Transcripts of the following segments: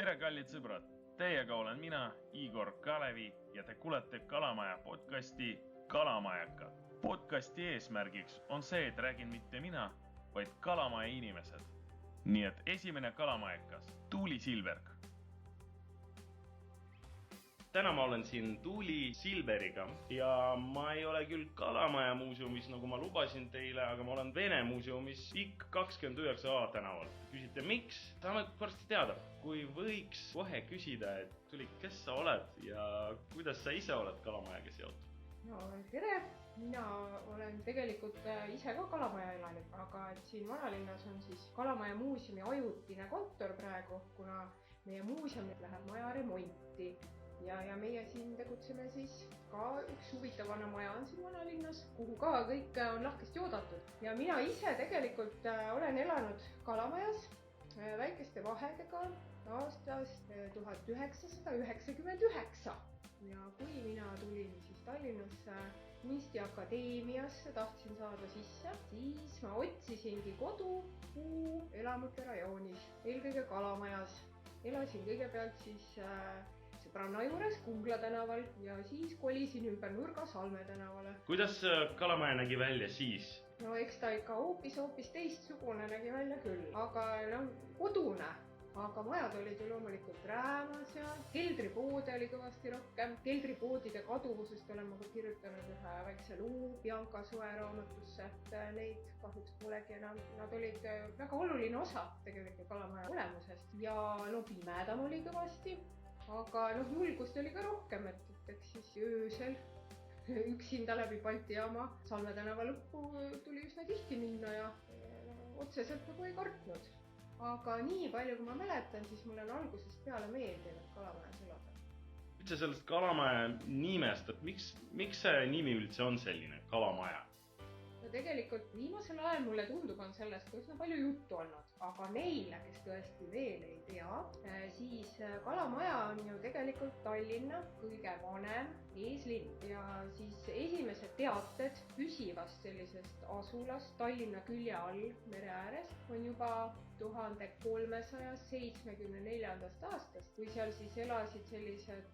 Tere, kallid sõbrad! Teiega olen mina, Igor Kalevi, ja te kuulete Kalamaja podcasti Kalamajaka. Podcasti eesmärgiks on see, et räägin mitte mina, vaid Kalamaja inimesed. Nii et esimene Kalamajakas, Tuuli Silberg. Täna ma olen siin Tuuli Silberiga ja ma ei ole küll Kalamaja muuseumis, nagu ma lubasin teile, aga ma olen Vene muuseumis IK 29A tänaval. Küsite, miks? Tahame varsti teada. Kui võiks kohe küsida, et Tuuli, kes sa oled ja kuidas sa ise oled Kalamajaga seotud? No, tere! Mina olen tegelikult ise ka Kalamaja elanik, aga siin vanalinnas on siis Kalamaja muuseumi ajutine kontor praegu, kuna meie muuseum läheb maja remonti. Ja meie siin tegutseme siis ka üks huvitav vana maja on siin vanalinnas, kuhu ka kõik on lahkesti oodatud. Ja mina ise tegelikult olen elanud Kalamajas väikeste vahedega aastast 1999. Ja kui mina tulin siis Tallinnasse kunstiakadeemiasse, tahtsin saada sisse, siis ma otsisingi kodu elamute rajoonis, eelkõige Kalamajas. Elasin kõigepealt siis sõbranna juures Kungla tänaval ja siis kolisin ümber nurga Salme tänavale. Kuidas Kalamaja nägi välja siis? No eks ta ikka hoopis teistsugune nägi välja küll, aga kodune. Aga majad olid ju loomulikult räämas ja keldripoode oli kõvasti rohkem. Keldripoodide kaduvusest olen ma ka kirjutanud ühe väikse luu Bianca Soe raamatusse. Neid kahjuks polegi enam. Nad olid väga oluline osa tegelikult Kalamaja olemusest ja pimedam oli kõvasti. Aga julgust oli ka rohkem, et eks siis öösel üksinda läbi Balti jaama Salme tänava lõppu tuli üsna tihti minna ja otseselt nagu ei kartnud. Aga nii palju, kui ma mäletan, siis mul on algusest peale meeldinud Kalamajas elada. Üldse sellest Kalamaja nimest, et miks see nimi üldse on selline, Kalamaja? No tegelikult viimasel ajal mulle tundub on sellest üsna palju juttu olnud, aga neile, kes tõesti veel ei tea, siis Kalamaja on ju tegelikult Tallinna kõige vanem eeslinn ja siis esimesed teated püsivast sellisest asulast Tallinna külje all mere ääres on juba 1374. aastast, kui seal siis elasid sellised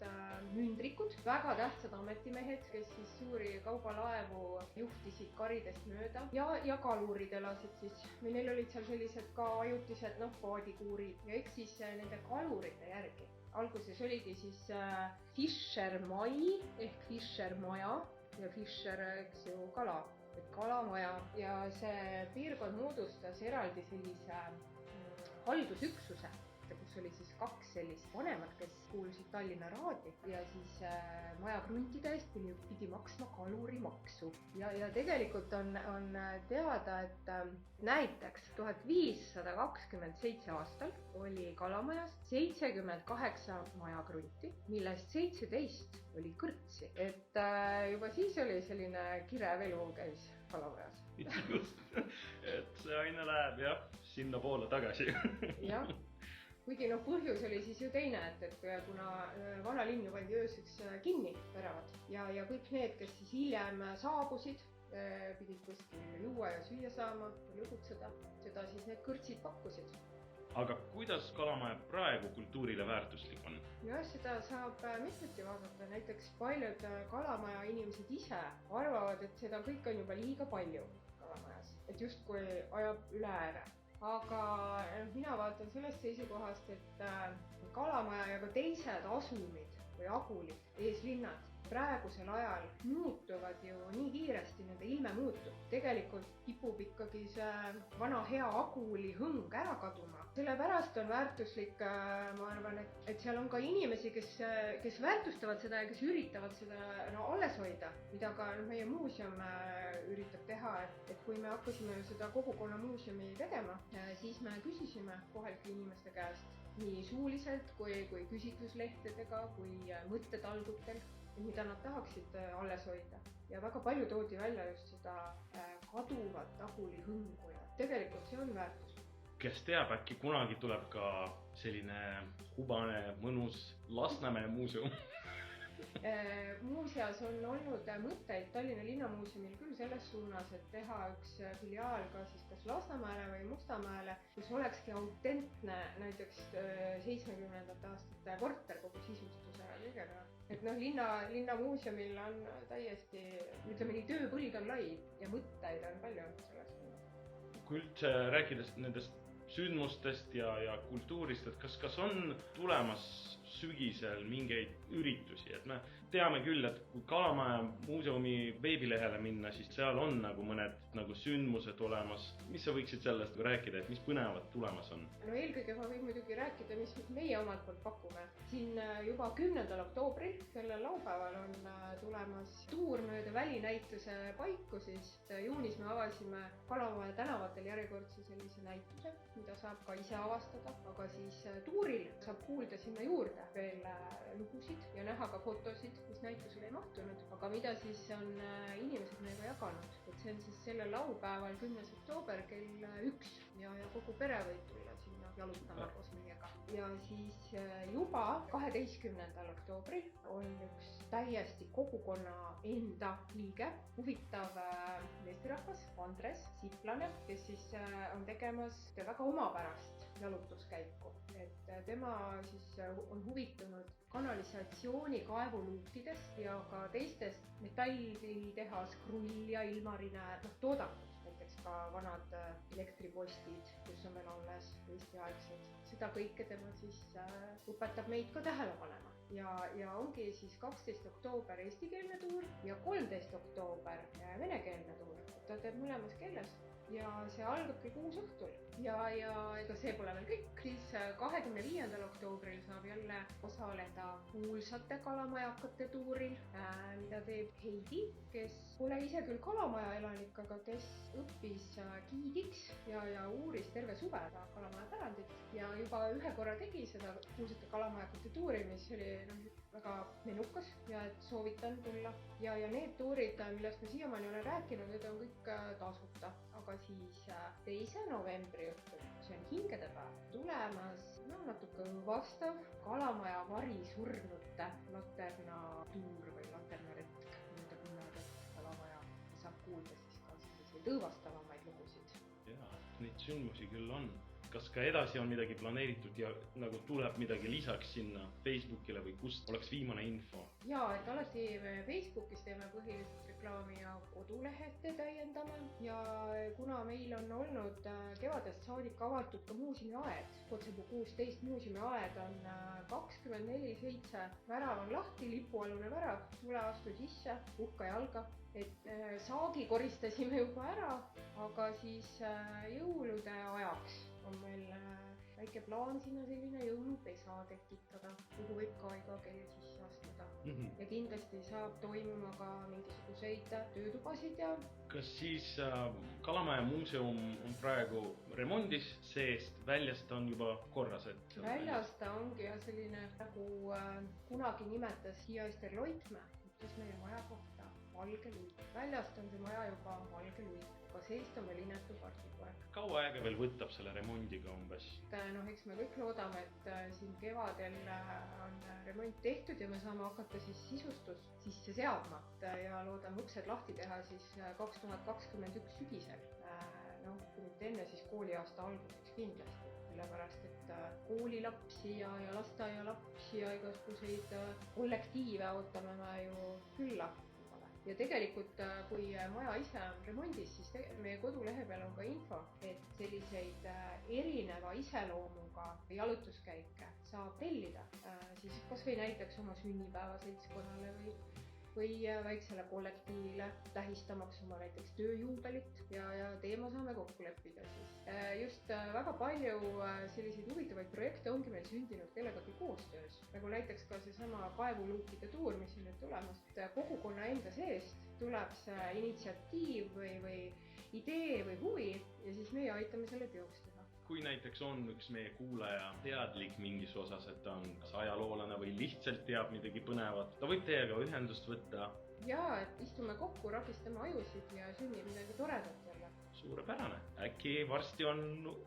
mündrikud, väga tähtsad ametimehed, kes siis suuri kaubalaevu juhtisid karidest mööda ja kalurid elasid siis. Neil olid seal sellised ka ajutised paadikuurid ja eks siis nende kalurite järgi. Alguses oligi siis Fischermai ehk Fischermaja ja Fischer, eks ju, kala. Kalamaja ja see piirkond moodustas eraldi sellise haldusüksuse, kus oli siis kaks sellist vanemat, kes kuulusid Tallinna Raadi ja siis maja kruntide eest pidi maksma kalurimaksu. Ja tegelikult on teada, et näiteks 1527 aastal oli Kalamajas 78 majakrunti, millest 17 oli kõrtsi. Et juba siis oli selline kirev elu käis Kalamajas. Just, et see aina läheb sinna poole tagasi. Jah. Kuigi põhjus oli siis ju teine, et kuna vana linn ju pandi ööseks kinni väravad ja kõik need, kes siis hiljem saabusid, pidid kuskil juua ja süüa saama ja lõbutseda, seda siis need kõrtsid pakkusid. Aga kuidas Kalamaja praegu kultuurile väärtuslik on? Ja seda saab mitmeti vaadata. Näiteks paljud Kalamaja inimesed ise arvavad, et seda kõik on juba liiga palju Kalamajas, et justkui ajab üle ääre. Aga mina vaatan sellest seisukohast, et Kalamaja ja ka teised asumid või agulid, eeslinnad praegusel ajal muutuvad ju nii kiiresti, nende ilme muutub. Tegelikult kipub ikkagi see vana hea aguli hõng ära kaduma. Sellepärast on väärtuslik, ma arvan, et seal on ka inimesi, kes väärtustavad seda ja kes üritavad seda alles hoida, mida ka meie muuseum üritab teha. Et kui me hakkasime seda kogukonna muuseumi tegema, siis me küsisime kohalike inimeste käest nii suuliselt kui küsitluslehtedega, kui mõttetalgutel, mida nad tahaksid alles hoida. Ja väga palju toodi välja just seda kaduvat aguli hõngu ja tegelikult see on väärtus. Kes teab, äkki kunagi tuleb ka selline hubane, mõnus Lasnamäe muuseum? Muuseas on olnud mõtteid Tallinna Linnamuuseumil küll selles suunas, et teha üks filiaal ka siis kas Lasnamäele või Mustamäele, kus olekski autentne näiteks 70. aastate korter kogu sisustuse ja kõigega. Et Linnamuuseumil on täiesti, ütleme nii, tööpõld on lai ja mõtteid on palju selles suunas. Kui üldse rääkides nendest sündmustest ja kultuurist, et kas on tulemas sügisel mingeid üritusi, et me teame küll, et kui Kalamaja muuseumi veebilehele minna, siis seal on nagu mõned nagu sündmused olemas. Mis sa võiksid sellest rääkida, et mis põnevad tulemas on? No eelkõige ma võin muidugi rääkida, mis meie omalt poolt pakume. Siin juba 10. oktoobril, sellel laupäeval on tulemas tuur mööda välinäituse paiku, sest juunis me avasime Kalamaja tänavatel järjekordse sellise näituse, mida saab ka ise avastada, aga siis tuuril saab kuulda sinna juurde veel lugusid ja näha ka fotosid, mis näitusele ei mahtunud, aga mida siis on inimesed meiega jaganud. Et see on siis sellel laupäeval 10. oktoober kell 1 ja kogu pere võib tulla sinna jalutama koos meiega. Ja siis juba 12. oktoobril on üks täiesti kogukonna enda liige, huvitav meesterahvas Andres Siplane, kes siis on tegemas väga omapärast jalutuskäiku. Et tema siis on huvitunud kanalisatsiooni kaevuluukidest ja ka teistest metallitehas, krull ja ilmarine toodangud. Näiteks ka vanad elektripostid, kus on veel alles Eesti-aegsed. Seda kõike tema siis õpetab meid ka tähele panema. Ja ongi siis 12. oktoober eestikeelne tuur ja 13. oktoober venekeelne tuur. Ta teeb mõlemas keeles. Ja see algab kell 6 õhtul ja ega see pole veel kõik, siis 25. oktoobril saab jälle osaleda kuulsate kalamajakate tuuril, mida teeb Heidi, kes pole ise küll Kalamaja elanik, aga kes õppis giidiks ja uuris terve suve Kalamaja pärandit ja juba ühe korra tegi seda kuulsate kalamajakate tuuri, mis oli väga menukas ja et soovitan tulla. Ja need tuurid, millest ma siiamaani olen rääkinud, need on kõik tasuta. Aga siis 2. novembri õhtul, see on hingedepäev, tulemas natuke vastav Kalamaja varisurnute laternatuur või laternaretk, mida kunnad, et Kalamaja saab kuulda siis ka selliseid õõvastavamaid lugusid. Jaa, neid sündmusi küll on. Kas ka edasi on midagi planeeritud ja nagu tuleb midagi lisaks sinna Facebookile või kust oleks viimane info? Jaa, et alati me Facebookis teeme põhiliselt reklaami ja kodulehete täiendame ja kuna meil on olnud kevadest saadik avatud ka muuseumiaed, Kotsepuu 16 muuseumiaed on 24/7, värav on lahti, lipualune värav, tule astu sisse, uhka jalga. Et saagi koristasime juba ära, aga siis jõulude ajaks on meil väike plaan sinna selline jõulupesa tekitada, kuhu võib ka iga kell sisse astuda. Ja kindlasti saab toimuma ka mingisuguseid töötubasid ja... Kas siis Kalamaja muuseum on praegu remondis, seest väljast on juba korras? Väljast ta ongi ja selline, nagu kunagi nimetas Hiia Ester Loitmäe, ütles meie maja kohta valge luik. Väljast on see maja juba valge luik, aga seest on veel inetu partikoer. Kaua aega veel võtab selle remondiga umbes? Eks me kõik loodame, et siin kevadel on remont tehtud ja me saame hakata siis sisustust sisse seadma ja loodame uksed lahti teha siis 2021 sügisel. Kui mitte enne, siis kooliaasta alguseks kindlasti. Sellepärast, et koolilapsi ja lasteaialapsi ja igasuguseid kollektiive ootame me ju külla. Ja tegelikult, kui maja ise on remondis, siis meie kodulehe peal on ka info, et selliseid erineva iseloomuga jalutuskäike saab tellida. Siis kas või näiteks oma sünnipäeva seltskonnale või väiksele kollektiivile tähistamaks oma näiteks tööjuubelit ja teema saame kokku leppida siis. Just väga palju selliseid huvitavaid projekte ongi meil sündinud kellegagi koostöös. Nagu näiteks ka seesama kaevuluukide tuur, mis on nüüd tulemas. Kogukonna enda seest tuleb see initsiatiiv või idee või huvi ja siis meie aitame selle teoks teha. Kui näiteks on üks meie kuulaja teadlik mingis osas, et ta on kas ajaloolane või lihtsalt teab midagi põnevat, ta võib teiega ühendust võtta. Jaa, et istume kokku, rakistame ajusid ja sünnib midagi toredat jälle. Suurepärane. Äkki varsti on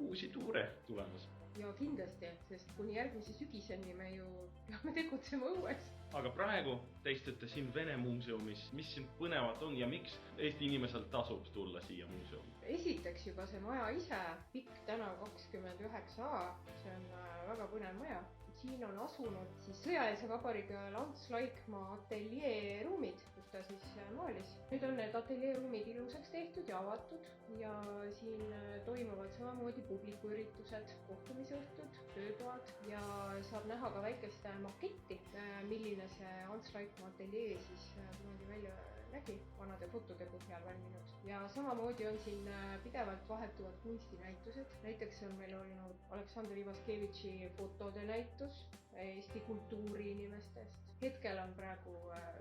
uusi tuure tulemas. ja kindlasti, sest kuni järgmise sügiseni me ju peame tegutsema õues. Aga praegu te istute siin Vene muuseumis. Mis siin põnevat on ja miks Eesti inimesel tasub tulla siia muuseumi? Esiteks juba see maja ise, Pikk tänav 29A, see on väga põnev maja. Siin on asunud siis sõjalise vabariigi ajal Ants Laikmaa ateljee ruumid, kus ta siis maalis. Nüüd on need ateljee ruumid ilusaks tehtud ja avatud ja siin toimuvad samamoodi publikuüritused, kohtumisõhtud, töötoad ja saab näha ka väikest maketti, milline see Ants Laikmaa ateljee siis kunagi välja nägi, vanade fotode põhjal valminud. Ja samamoodi on siin pidevalt vahetuvad kunstinäitused. Näiteks on meil olnud Aleksandr Ivaskevitši fotode näitus Eesti kultuuriinimestest. Hetkel on praegu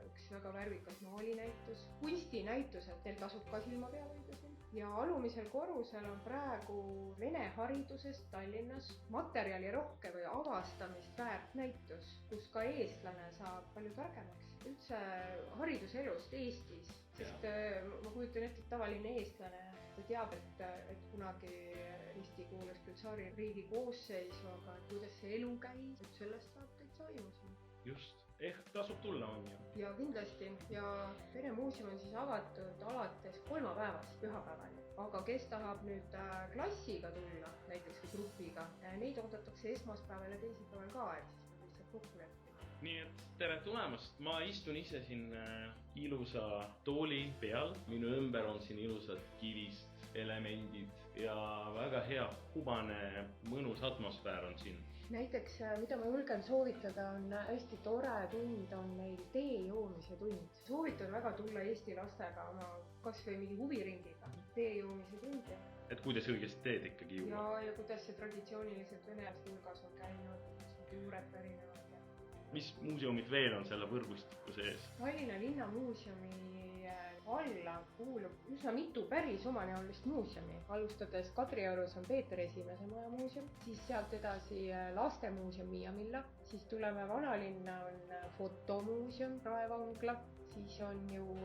üks väga värvikas maalinäitus. Kunstinäitused, teil tasub ka silma peal hoida siin. Ja alumisel korrusel on praegu vene haridusest Tallinnas materjalirohke või avastamist väärt näitus, kus ka eestlane saab palju targemaks. Üldse hariduselust Eestis, sest ma kujutan ette, et tavaline eestlane ta teab, et kunagi Eesti kuulus küll tsaaririigi koosseisu, aga kuidas see elu käis, et sellest saab täitsa aimu siin. Just, ehk tasub tulla on ju. Ja kindlasti, ja Vene muuseum on siis avatud alates kolmapäevast pühapäevani. Aga kes tahab nüüd klassiga tulla, näiteks või grupiga, neid oodatakse esmaspäeval ja teisipäeval ka, et siis me lihtsalt kokku leppima. Nii et tere tulemast, ma istun ise siin ilusa tooli peal, minu ümber on siin ilusad kivist elemendid ja väga hea hubane mõnus atmosfäär on siin. Näiteks, mida ma julgen soovitada, on hästi tore tund, on meil tee joomise tund. Soovitan väga tulla Eesti lastega oma kas või mingi huviringiga, tee joomise tund. Et kuidas õigesti teed ikkagi juua? Ja kuidas see traditsiooniliselt venelaste hulgas on käinud, juured pärinevad. Mis muuseumid veel on selle võrgustiku sees? Tallinna linnamuuseumi alla kuulub üsna mitu päris omanäolist muuseumi. Alustades Kadriorus on Peeter Esimese maja muuseum, siis sealt edasi lastemuuseum Miiamilla, siis tuleme vanalinna on fotomuuseum Raevangla, siis on ju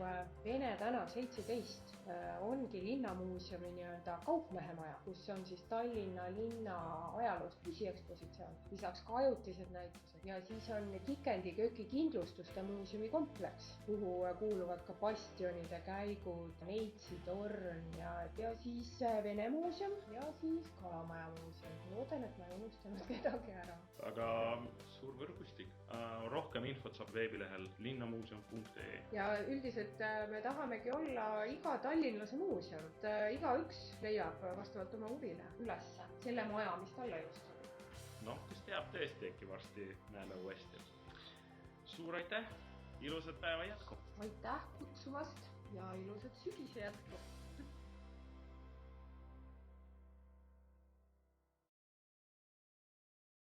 Vene tänav 17, ongi linnamuuseumi nii-öelda kaupmehemaja, kus on siis Tallinna linna ajaloost püsiekspositsioon, lisaks ka ajutised näitused ja siis on Kikendi kööki kindlustuste muuseumi kompleks, kuhu kuuluvad ka bastionide käigud, Neitsi torn ja siis Vene muuseum ja siis Kalamaja muuseum. Loodan, et ma ei unustanud kedagi ära. Aga suur võrgustik. Rohkem infot saab veebilehel linnamuuseum.ee. Ja üldiselt me tahamegi olla iga tallinlase muuseum. Igaüks leiab vastavalt oma huvile ülesse selle maja, mis talle just on. Kes teab tõesti, äkki varsti näeme uuesti. Suur aitäh, ilusat päeva jätku! Aitäh kutsumast ja ilusat sügise jätku!